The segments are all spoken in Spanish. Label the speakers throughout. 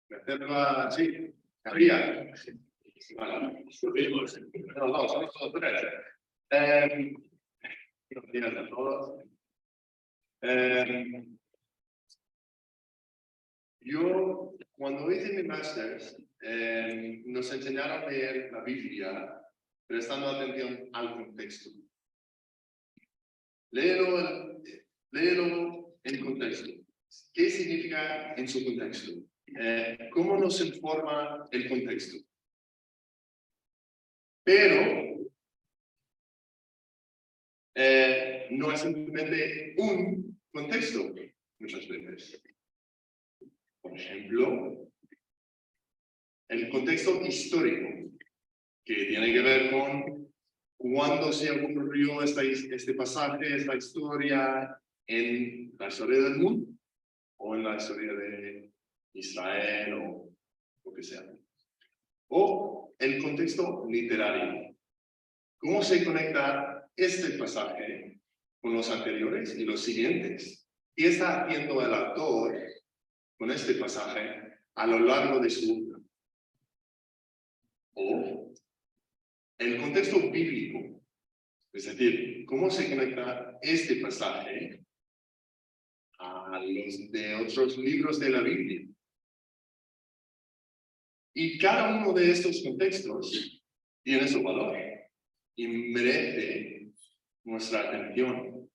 Speaker 1: Meterla así, arriba. Vale. No, son todos tres. No tienes de todos. Yo, cuando hice mi máster, nos enseñaron a leer la Biblia prestando atención al contexto. Léelo en contexto. ¿Qué significa en su contexto? ¿Cómo nos informa el contexto? Pero no es simplemente un contexto, muchas veces. Por ejemplo, el contexto histórico, que tiene que ver con cuándo se ocurrió este pasaje, esta historia en la historia del mundo o en la historia de Israel o lo que sea. O el contexto literario. ¿Cómo se conecta este pasaje con los anteriores y los siguientes? ¿Qué está haciendo el autor con este pasaje a lo largo de su obra? O el contexto bíblico, es decir, ¿cómo se conecta este pasaje a los de otros libros de la Biblia? Y cada uno de estos contextos tiene su valor y merece nuestra atención.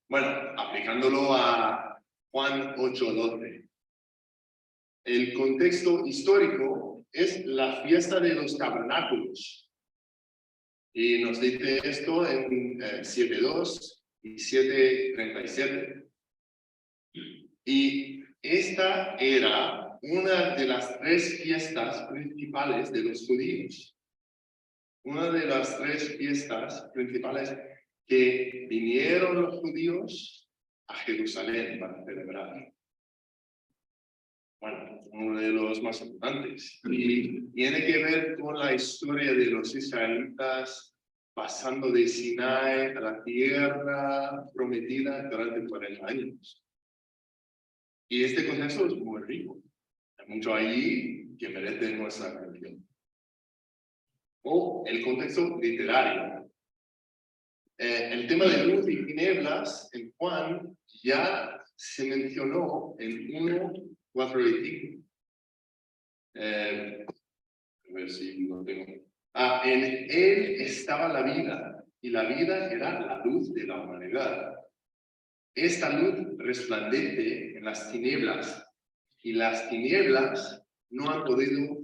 Speaker 1: Bueno, aplicándolo a Juan 8:12. El contexto histórico es la fiesta de los tabernáculos. Y nos dice esto en 7:2 y 7:37. Y esta era una de las tres fiestas principales de los judíos. Una de las tres fiestas principales que vinieron los judíos a Jerusalén para celebrar. Bueno, uno de los más importantes. Y tiene que ver con la historia de los israelitas pasando de Sinai a la tierra prometida durante 40 años. Y este contexto es muy rico. Hay mucho allí que merece nuestra atención. O el contexto literario. El tema de luz y tinieblas en Juan ya se mencionó en 1:4-5. A ver si lo tengo. En él estaba la vida, y la vida era la luz de la humanidad. Esta luz resplandece en las tinieblas, y las tinieblas no han podido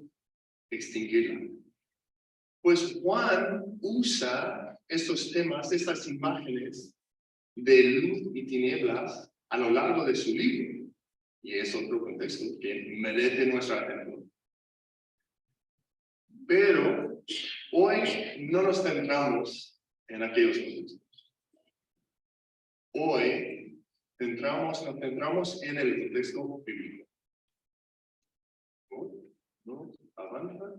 Speaker 1: extinguirla. Pues Juan usa estos temas, estas imágenes de luz y tinieblas a lo largo de su libro. Y es otro contexto que merece nuestra atención. Pero hoy no nos centramos en aquellos contextos. Hoy nos centramos en el contexto bíblico. ¿No? ¿Avanza?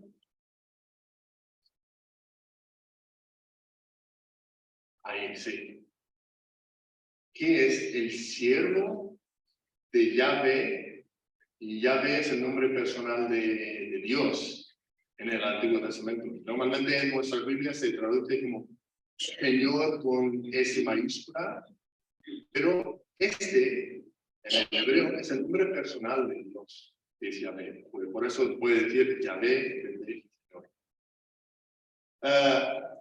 Speaker 1: Ahí sí. ¿Qué es el siervo de Yahvé? Y Yahvé es el nombre personal de Dios en el Antiguo Testamento. Normalmente en nuestra Biblia se traduce como Señor con S mayúscula, pero en el hebreo, es el nombre personal de Dios, es Yahvé. Por eso puede decir Yahvé, Señor.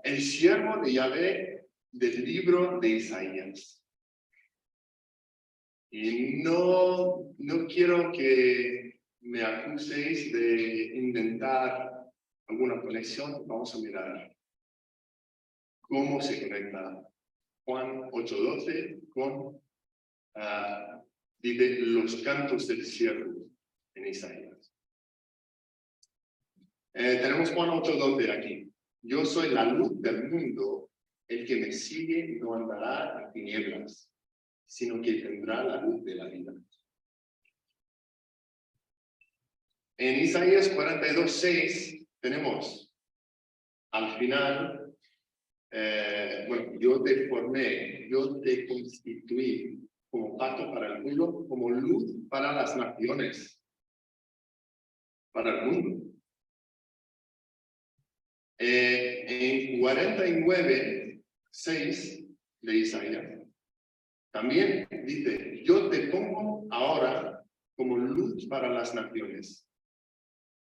Speaker 1: El siervo de Yahvé del libro de Isaías. Y no quiero que me acuséis de inventar alguna conexión. Vamos a mirar cómo se conecta Juan 8:12 con, dice, los cantos del siervo en Isaías. Tenemos Juan 8:12 aquí. Yo soy la luz del mundo, el que me sigue no andará en tinieblas, sino que tendrá la luz de la vida. En Isaías 42:6 tenemos al final bueno, yo te formé, yo te constituí como pacto para el mundo, como luz para las naciones, para el mundo. En 49:6 de Isaías, también dice, yo te pongo ahora como luz para las naciones,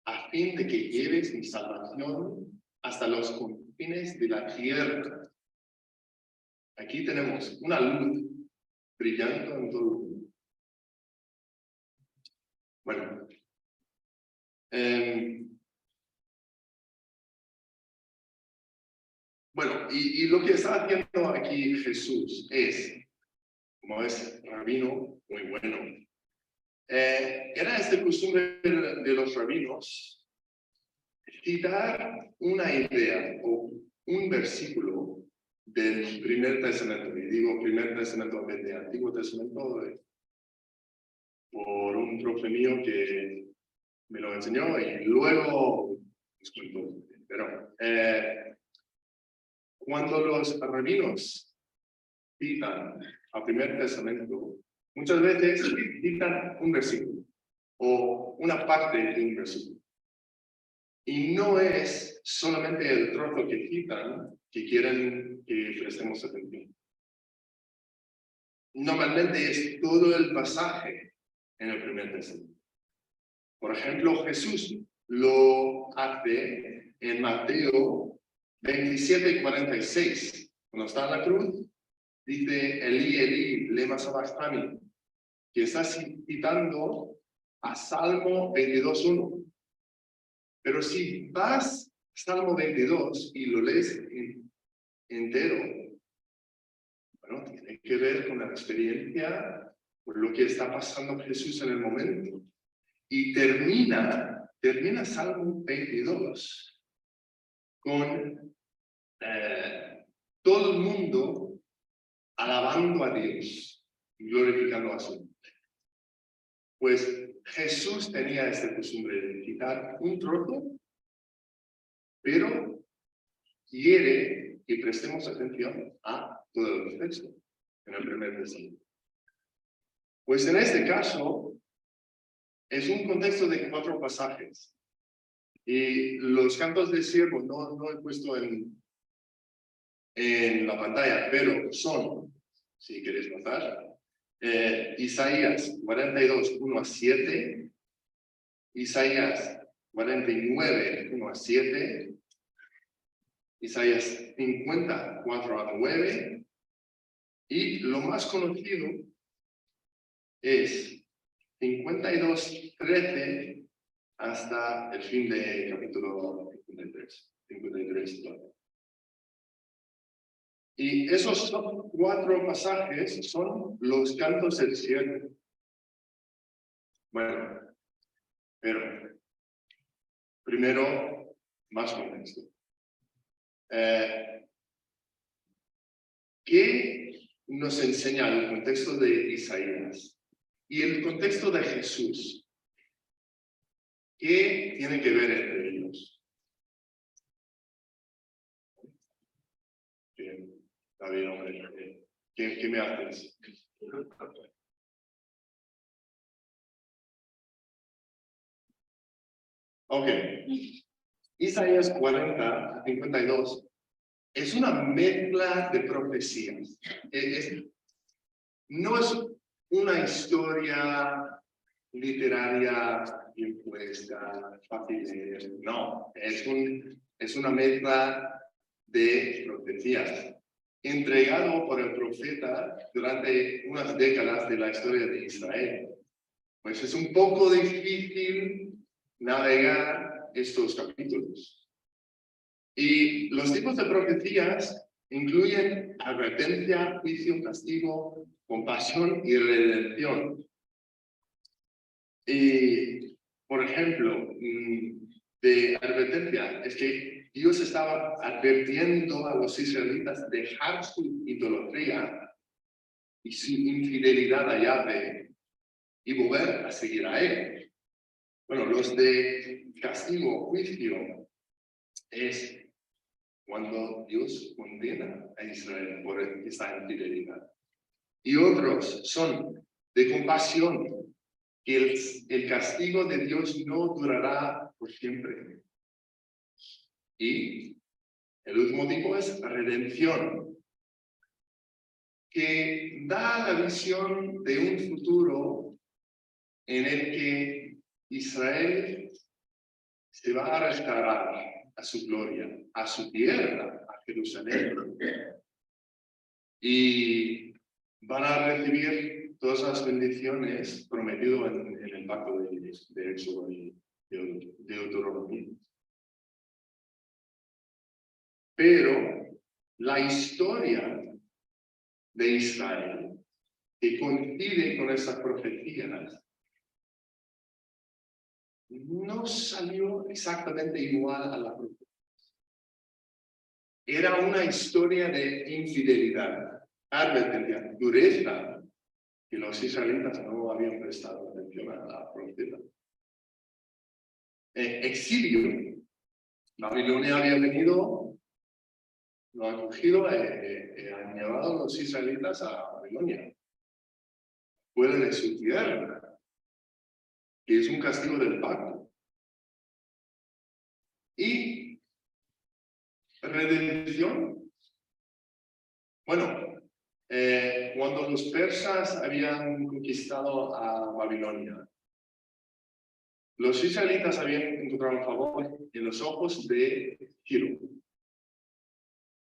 Speaker 1: a fin de que lleves mi salvación hasta los confines de la tierra. Aquí tenemos una luz brillando en todo el mundo. Bueno, y lo que está haciendo aquí Jesús es, como es rabino muy bueno, era esta costumbre de los rabinos citar una idea o un versículo del Primer Testamento. Y digo Primer Testamento del Antiguo Testamento por un profe mío que me lo enseñó y luego les cuento. Pero cuando los rabinos citan al Primer Testamento, muchas veces citan un versículo o una parte de un versículo. Y no es solamente el trozo que citan que quieren que prestemos atención. Normalmente es todo el pasaje en el Primer Testamento. Por ejemplo, Jesús lo hace en Mateo 27:46. Cuando está en la cruz, dice Elí, Elí, lema sabachthani, que está citando a Salmo 22:1. Pero si vas a Salmo 22 y lo lees entero, bueno, tiene que ver con la experiencia, con lo que está pasando Jesús en el momento. Y termina Salmo 22 con todo el mundo alabando a Dios y glorificando a su nombre. Pues Jesús tenía esta costumbre de citar un trozo, pero quiere que prestemos atención a todo el texto en el Primer Testamento. Pues en este caso es un contexto de 4 pasajes. Y los cantos de siervo no he puesto en la pantalla, pero son, si queréis notar, Isaías 42:1-7, Isaías 49:1-7, Isaías 50:4-9, y lo más conocido es 52:13 hasta el fin del capítulo 53. Y esos 4 pasajes son los cantos del siervo. Bueno, pero primero, más contexto. ¿Qué nos enseña el contexto de Isaías y el contexto de Jesús? ¿Qué tiene que ver entre ellos? Bien, está bien, hombre. ¿Qué me haces? Ok. Isaías 40:52 es una mezcla de profecías. No es una historia literaria impuesta, fácil de leer. No, es una mezcla de profecías entregado por el profeta durante unas décadas de la historia de Israel. Pues es un poco difícil navegar estos capítulos. Y los tipos de profecías incluyen advertencia, juicio, castigo, compasión y redención. Y, por ejemplo, de advertencia, es que Dios estaba advirtiendo a los israelitas de dejar su idolatría y su infidelidad a Yahvé y volver a seguir a él. Bueno, los de castigo, juicio, es cuando Dios condena a Israel por esa infidelidad. Y otros son de compasión, que el castigo de Dios no durará por siempre. Y el último tipo es redención, que da la visión de un futuro en el que Israel se va a restaurar a su gloria, a su tierra, a Jerusalén. Y van a recibir todas las bendiciones prometidas en el pacto de Éxodo y de Deuteronomio. Pero la historia de Israel, que coincide con esas profecías, no salió exactamente igual a la profecía. Era una historia de infidelidad, advertencia, dureza, que los israelitas no habían prestado atención a la profecía. Exilio. Babilonia había venido, lo ha cogido, han llevado a los israelitas a Babilonia, fuera de su tierra, que es un castigo del pacto. Y redención. Bueno, cuando los persas habían conquistado a Babilonia, los israelitas habían encontrado un favor en los ojos de Ciro.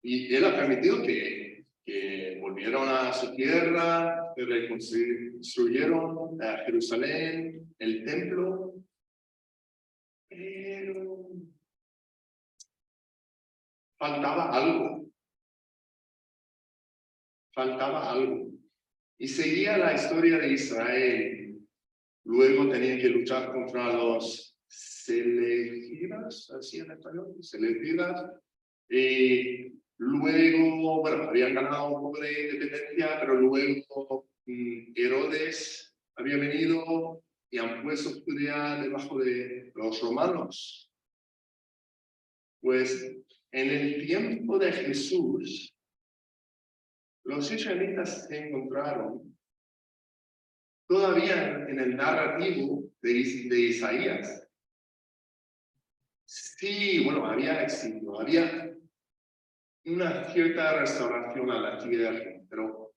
Speaker 1: Y él ha permitido que volvieron a su tierra, que reconstruyeron Jerusalén, el templo, pero faltaba algo. Faltaba algo. Y seguía la historia de Israel. Luego tenían que luchar contra los seleucidas, así en español, seleucidas. Y luego, bueno, habían ganado un poco de independencia, pero luego Herodes había venido y han puesto Judea debajo de los romanos. Pues en el tiempo de Jesús, los israelitas se encontraron todavía en el narrativo de Isaías. Sí, bueno, había exilio, había una cierta restauración a la tierra, pero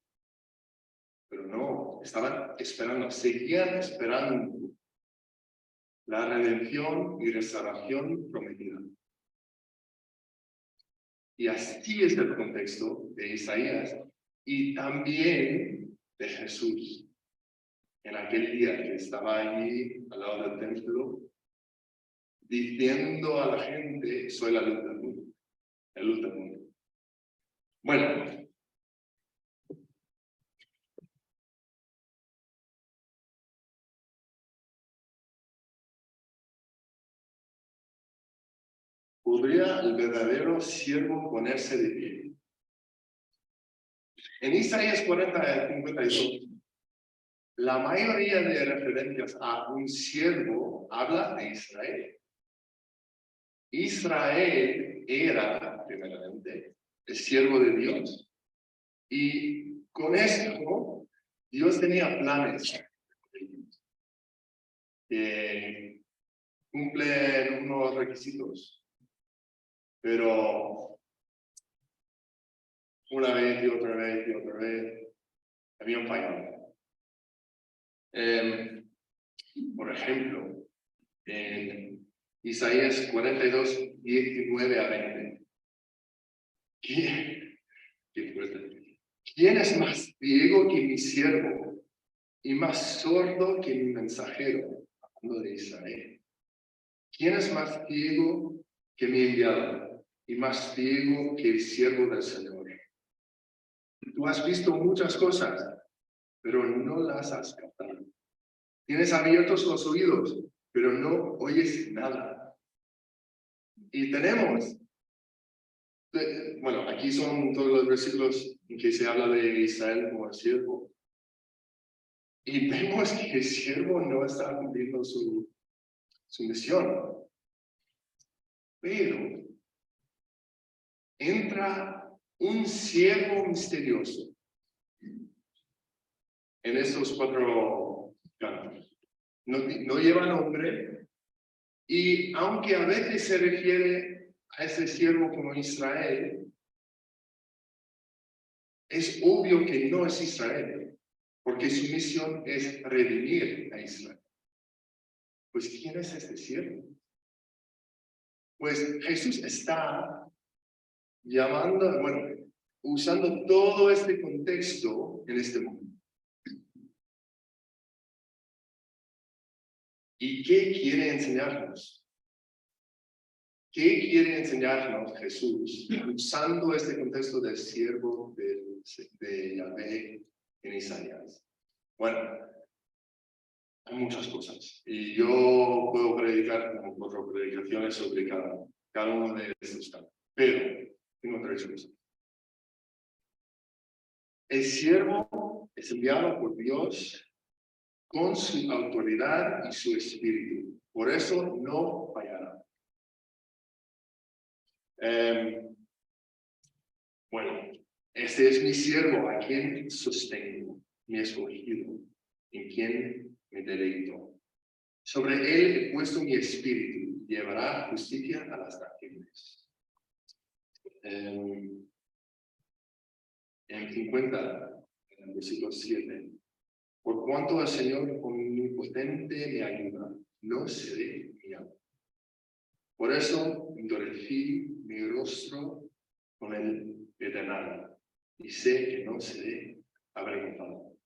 Speaker 1: no, estaban esperando, seguían esperando la redención y restauración prometida. Y así es el contexto de Isaías y también de Jesús. En aquel día que estaba allí al lado del templo, diciendo a la gente, soy la luz del mundo, la luz del mundo. Bueno, ¿podría el verdadero siervo ponerse de pie? En Isaías 40:52, la mayoría de referencias a un siervo habla de Israel. Israel era, primeramente, el siervo de Dios. Y con esto, Dios tenía planes. Que cumplen unos requisitos, pero una vez y otra vez y otra vez habían fallado. Por ejemplo, en Isaías 42:19-20. Qué fuerte. ¿Quién es más ciego que mi siervo y más sordo que mi mensajero? Hablando de Israel. ¿Quién es más ciego que mi enviado y más ciego que el siervo del Señor? Tú has visto muchas cosas, pero no las has captado. Tienes abiertos los oídos, pero no oyes nada. Y tenemos, bueno, aquí son todos los versículos en que se habla de Israel como el siervo. Y vemos que el siervo no está cumpliendo su misión. Pero entra un siervo misterioso en estos 4 cantos. No lleva nombre, y aunque a veces se refiere a ese siervo como Israel, es obvio que no es Israel, porque su misión es redimir a Israel. Pues, ¿quién es este siervo? Pues Jesús está usando todo este contexto en este mundo. ¿Y qué quiere enseñarnos? ¿Qué quiere enseñarnos Jesús usando este contexto del siervo de Yahvé en Isaías? Bueno, hay muchas cosas. Y yo puedo predicar como 4 predicaciones sobre cada uno de estos campos. Pero tengo 3 cosas. El siervo es enviado por Dios con su autoridad y su espíritu. Por eso no fallará. Este es mi siervo, a quien sostengo, mi escogido, en quien me deleito. Sobre él he puesto mi espíritu, llevará justicia a las naciones. En 50, en el versículo 7. Por cuanto el Señor omnipotente me ayuda, no seré guiado. Por eso endurecí mi rostro con el pedernal, y sé que no seré avergonzado.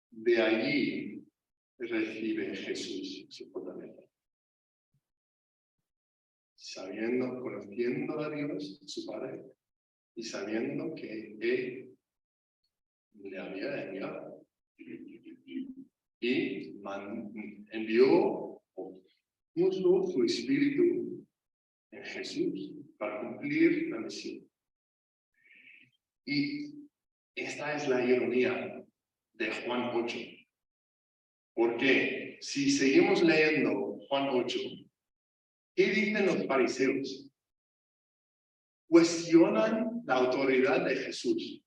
Speaker 1: De allí recibe Jesús su fortaleza. Conociendo a Dios, su Padre, y sabiendo que Él le había enviado. Y envió, puso su espíritu en Jesús para cumplir la misión. Y esta es la ironía de Juan 8. Porque si seguimos leyendo Juan 8, ¿qué dicen los fariseos? Cuestionan la autoridad de Jesús.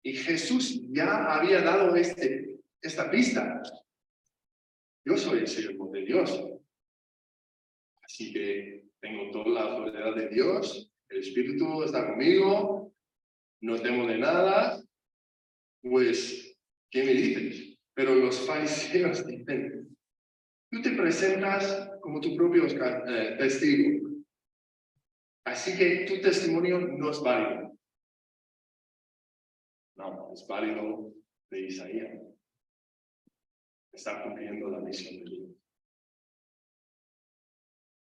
Speaker 1: Y Jesús ya había dado esta pista. Yo soy el siervo de Dios. Así que tengo toda la autoridad de Dios. El Espíritu está conmigo. No temo de nada. Pues, ¿qué me dices? Pero los fariseos dicen, tú te presentas como tu propio testigo. Así que tu testimonio no es válido. No, es válido de Isaías. Está cumpliendo la misión de Dios.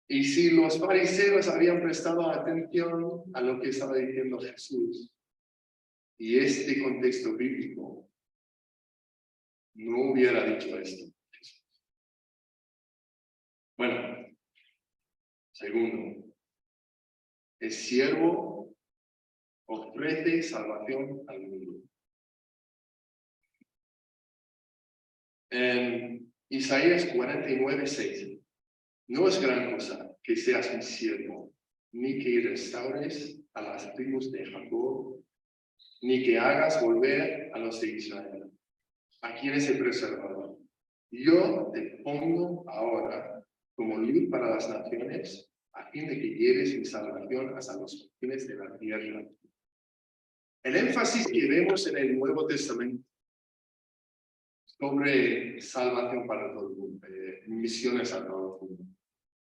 Speaker 1: Y si los fariseos habían prestado atención a lo que estaba diciendo Jesús, y este contexto bíblico, no hubiera dicho esto. Bueno, segundo, el siervo ofrece salvación al mundo. En Isaías 49:6, no es gran cosa que seas mi siervo, ni que restaures a las tribus de Jacob, ni que hagas volver a los de Israel, a quienes he preservado. Yo te pongo ahora como luz para las naciones, a fin de que lleves mi salvación hasta los fines de la tierra. El énfasis que vemos en el Nuevo Testamento sobre salvación para todo el mundo, misiones a todo el mundo,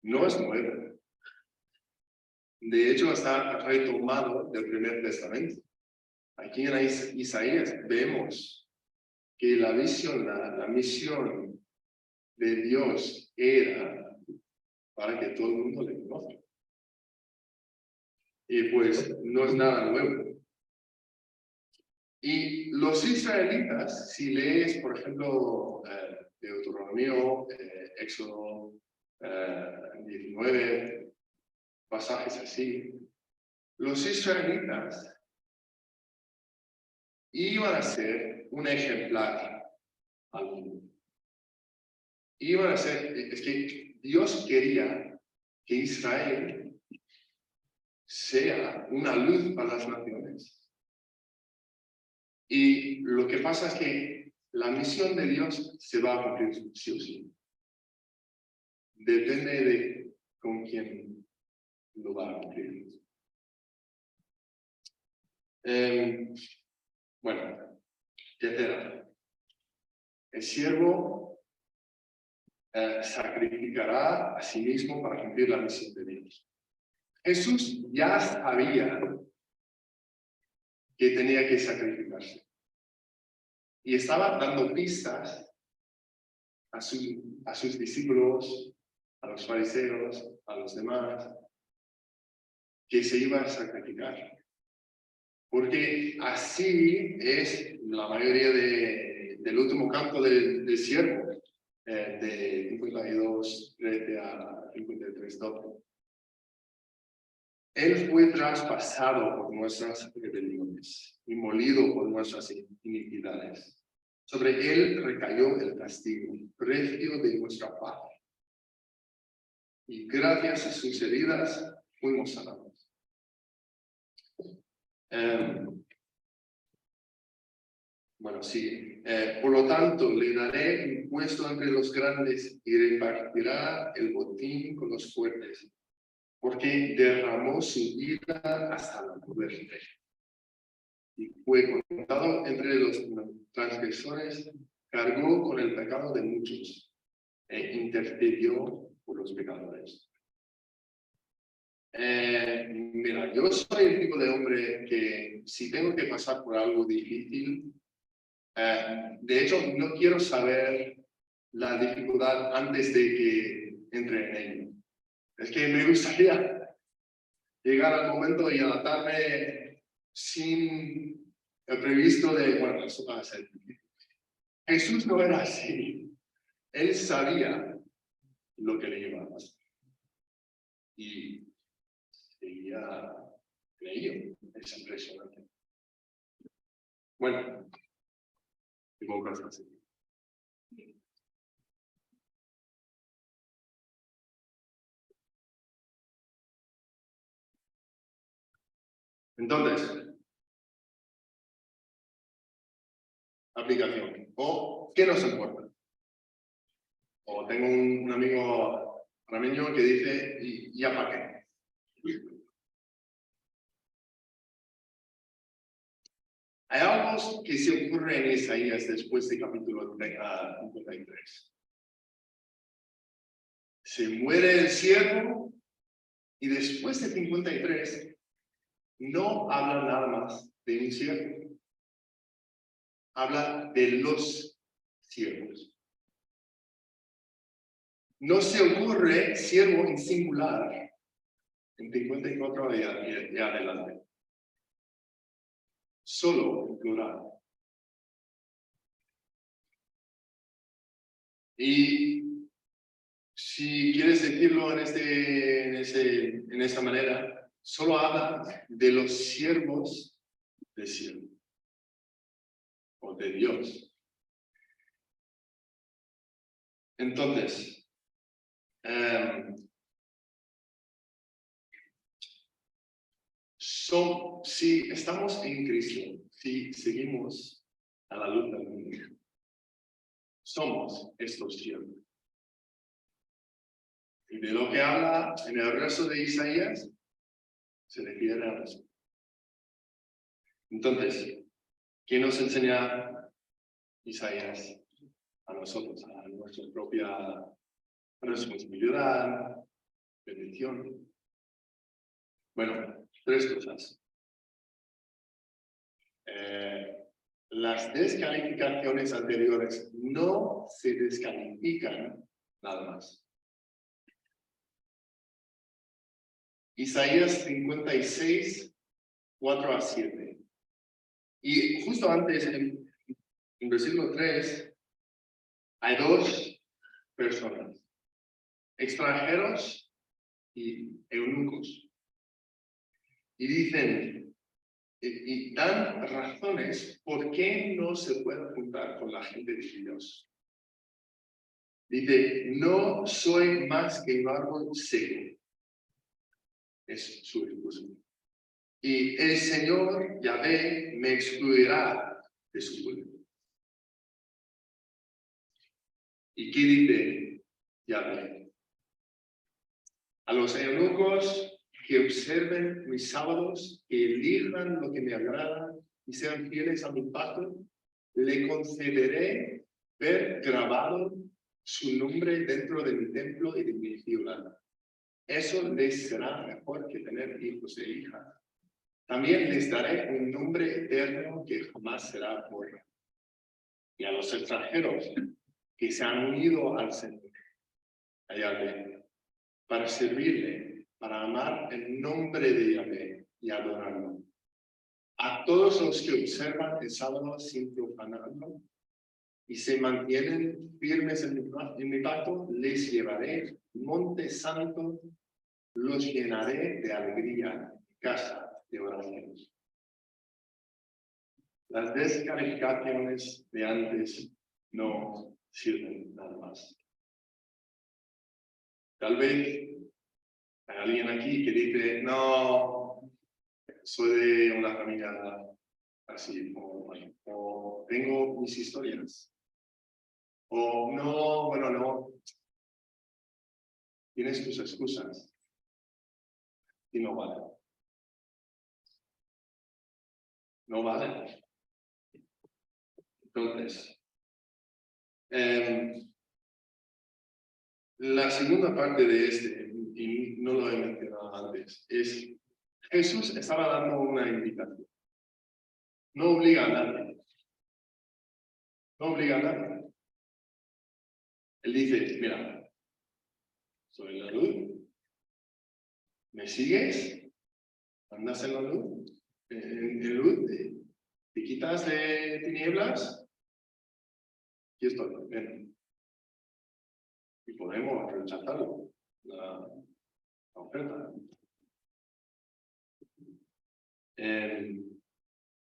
Speaker 1: no es nuevo. De hecho, está retomado del Primer Testamento. Aquí en Isaías vemos que la misión de Dios era para que todo el mundo le conozca. Y pues no es nada nuevo. Y los israelitas, si lees, por ejemplo, Deuteronomio, Éxodo 19, pasajes así, los israelitas iban a ser un ejemplar al mundo. Es que Dios quería que Israel sea una luz para las naciones. Y lo que pasa es que la misión de Dios se va a cumplir sí o sí. Depende de con quién lo va a cumplir. Bueno, tercera. El siervo sacrificará a sí mismo para cumplir la misión de Dios. Jesús ya sabía que tenía que sacrificarse. Y estaba dando pistas a sus discípulos, a los fariseos, a los demás, que se iba a sacrificar. Porque así es la mayoría del último canto del siervo, de 52, 13 a 53, 12. Él fue traspasado por nuestras rebeliones y molido por nuestras iniquidades. Sobre él recayó el castigo, precio de nuestra paz. Y gracias a sus heridas fuimos sanados. Bueno, sí. Por lo tanto, le daré un puesto entre los grandes y repartirá el botín con los fuertes, porque derramó su ira hasta la muerte. Y fue contado entre los transgresores, cargó con el pecado de muchos e intercedió por los pecadores. Mira, yo soy el tipo de hombre que si tengo que pasar por algo difícil, de hecho no quiero saber la dificultad antes de que entre en ello. Es que me gustaría llegar al momento y adaptarme sin el previsto de, bueno, eso va a ser difícil. Jesús no era así. Él sabía lo que le iba a pasar. Y seguía en ello. Es impresionante. Bueno, tengo cosas así. Entonces, aplicación. ¿O qué nos importa? O tengo un amigo rameño que dice, ¿y ya para qué? Hay algo que se ocurre en Isaías después del capítulo 53. Se muere el siervo y después de 53 no habla nada más de un siervo. Habla de los siervos. No se ocurre siervo en singular en 54 y adelante. Solo en plural. Y si quieres decirlo en esta manera, solo habla de los siervos del cielo o de Dios. Entonces, si estamos en Cristo, si seguimos a la luz del mundo, somos estos siervos. Y de lo que habla en el resto de Isaías, se refiere a nosotros. Entonces, ¿qué nos enseña Isaías a nosotros, a nuestra propia responsabilidad, bendición? Bueno, tres cosas. Las descalificaciones anteriores no se descalifican nada más. Isaías 56, 4 a 7. Y justo antes, en versículo 3, hay dos personas, extranjeros y eunucos. Y dicen, y dan razones por qué no se puede juntar con la gente de Dios. Dice, no soy más que un árbol seco, es su excusa. Y el Señor, Yahvé, me excluirá de su pueblo. ¿Y qué dice Yahvé? A los eunucos que observen mis sábados, que elijan lo que me agrada y sean fieles a mi pacto, le concederé ver grabado su nombre dentro de mi templo y de mi ciudad. Eso les será mejor que tener hijos e hijas. También les daré un nombre eterno que jamás será borrado. Y a los extranjeros que se han unido al Señor, a Yahvé, para servirle, para amar el nombre de Yahvé y adorarlo. A todos los que observan el sábado sin profanarlo y se mantienen firmes en mi pacto, les llevaré monte santo, los llenaré de alegría, casa de oraciones. Las descalificaciones de antes no sirven nada más. Tal vez hay alguien aquí que dice, no, soy de una familia así, o tengo mis historias, o no, bueno, no, tienes tus excusas y no vale. No vale. Entonces, la segunda parte de este, y no lo he mencionado antes, es Jesús estaba dando una invitación. No obliga a nadie. No obliga a nadie. Él dice, mira, soy la luz, ¿me sigues? ¿Andas en la luz? ¿En luz? ¿Te quitas de tinieblas? Aquí estoy, ven. Y podemos rechazarlo, la oferta.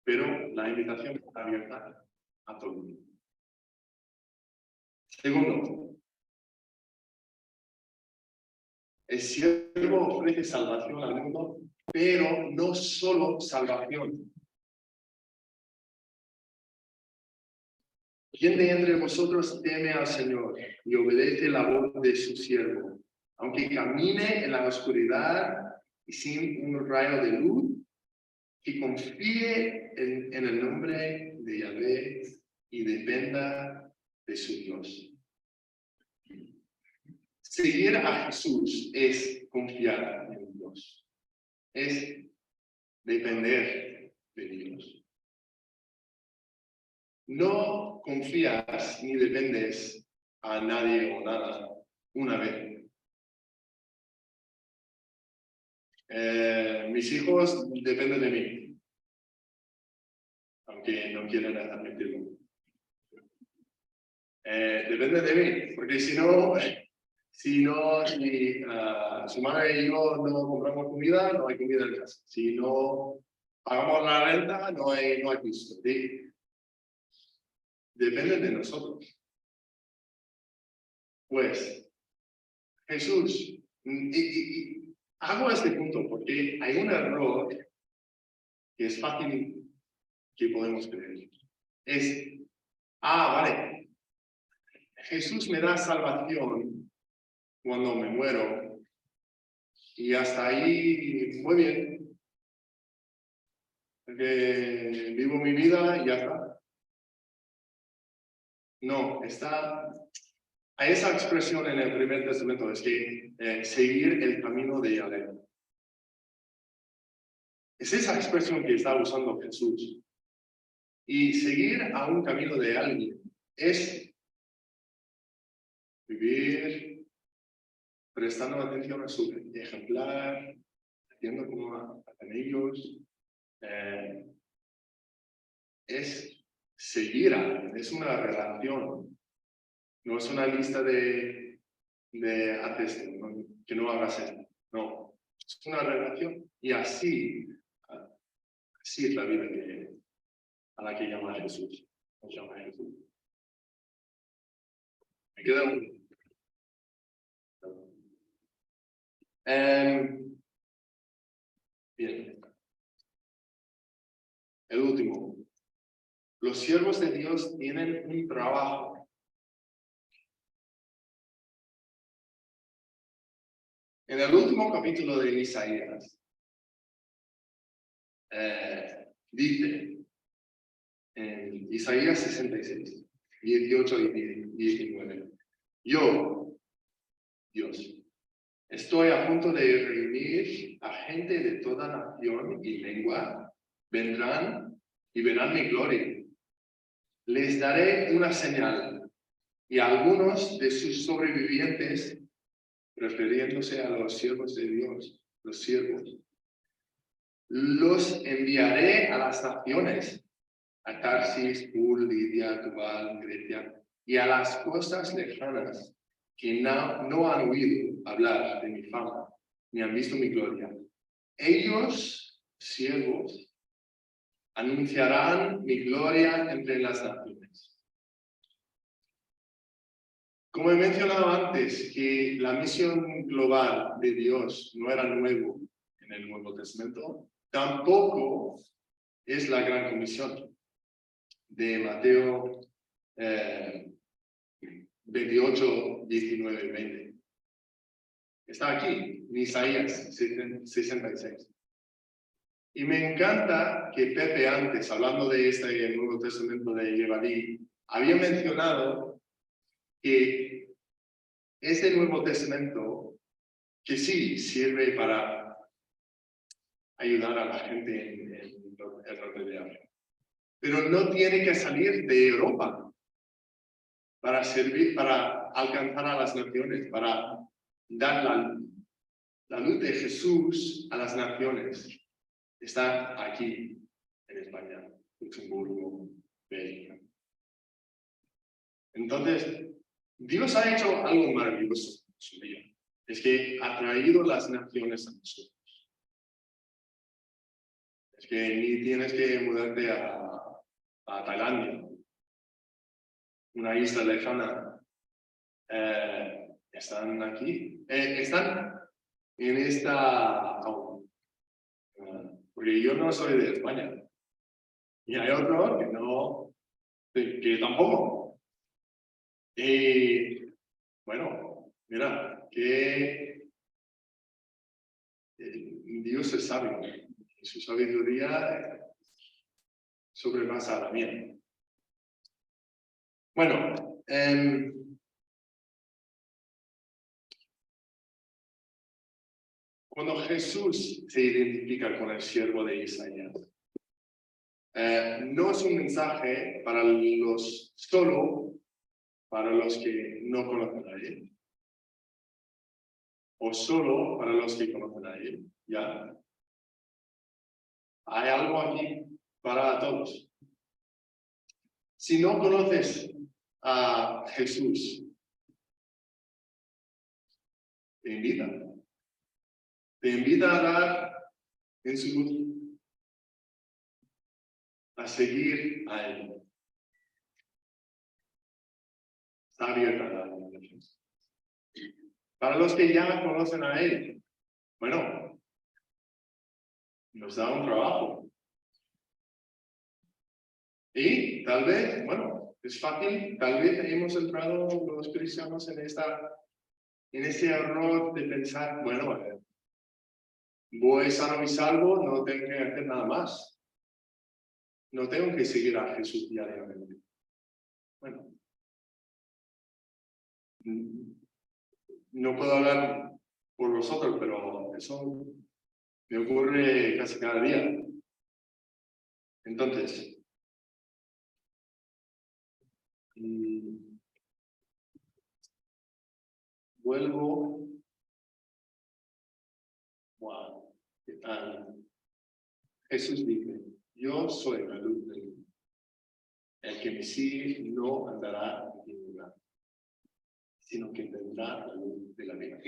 Speaker 1: Pero la invitación está abierta a todo el mundo. Segundo, el siervo ofrece salvación al mundo, pero no solo salvación. ¿Quién de entre vosotros teme al Señor y obedece la voz de su siervo? Aunque camine en la oscuridad y sin un rayo de luz, que confíe en el nombre de Yahvé y dependa de su Dios. Seguir a Jesús es confiar en Dios, es depender de Dios. No confías ni dependes a nadie o nada una vez. Mis hijos dependen de mí, aunque no quieran admitirlo. Dependen de mí, porque si su madre y yo no compramos comida, no hay comida en casa. Si no pagamos la renta, no hay piso. ¿Sí? Depende de nosotros. Pues Jesús, y hago este punto porque hay un error que es fácil que podemos creer. Es, vale, Jesús me da salvación cuando me muero y hasta ahí muy bien, porque vivo mi vida y ya está. No, hay esa expresión en el Primer Testamento, es que seguir el camino de Yahvé. Es esa expresión que está usando Jesús. Y seguir a un camino de alguien es vivir prestando atención a su ejemplar, haciendo como hacen ellos. Es seguir a alguien, es una relación. No es una lista de haces esto, que no hagas esto. No, es una relación. Y así es la vida a la que llama Jesús. Nos llama Jesús. Me queda un... los siervos de Dios tienen un trabajo. En el último capítulo de Isaías, dice, en Isaías 66, 18 y 19, yo, Dios, estoy a punto de reunir a gente de toda nación y lengua, vendrán y verán mi gloria. Les daré una señal, y algunos de sus sobrevivientes, refiriéndose a los siervos de Dios, los siervos, los enviaré a las naciones, a Tarsis, Pul, Lidia, Tubal, Grecia, y a las costas lejanas, que no han oído hablar de mi fama, ni han visto mi gloria. Ellos, siervos, anunciarán mi gloria entre las naciones. Como he mencionado antes, que la misión global de Dios no era nuevo en el Nuevo Testamento, tampoco es la gran comisión de Mateo 28, 19 y 20. Está aquí, en Isaías 66. Y me encanta que Pepe antes, hablando de este Nuevo Testamento de Yevadí, había mencionado que este Nuevo Testamento, que sí sirve para ayudar a la gente en el norte de África, pero no tiene que salir de Europa para servir, para alcanzar a las naciones, para dar la luz de Jesús a las naciones. Está aquí, en España, Luxemburgo, Bélgica. Entonces, Dios ha hecho algo maravilloso en su vida. Es que ha traído las naciones a nosotros. Es que ni tienes que mudarte a Tailandia, una isla lejana. Están aquí. Están en esta... porque yo no soy de España. Y hay otro que no... que tampoco. Bueno, mira, que Dios es sabio. Y su sabiduría sobrepasa la mía. Bueno, cuando Jesús se identifica con el siervo de Isaías, no es un mensaje solo para los que no conocen a Él, o solo para los que conocen a Él. Ya. Hay algo aquí para todos. Si no conoces a Jesús, te invita a dar en su luz, a seguir a Él. Está abierta la invitación. Para los que ya conocen a Él, bueno, nos da un trabajo. Y tal vez, bueno, es fácil, tal vez hemos entrado los cristianos en ese error de pensar, bueno, voy sano y salvo, no tengo que hacer nada más. No tengo que seguir a Jesús diariamente. Bueno, no puedo hablar por vosotros, pero eso me ocurre casi cada día. Entonces, vuelvo. Wow, ¿qué tal? Jesús dice, yo soy la luz del mundo. El que me sigue no andará en ningún lugar, sino que tendrá la luz de la vida.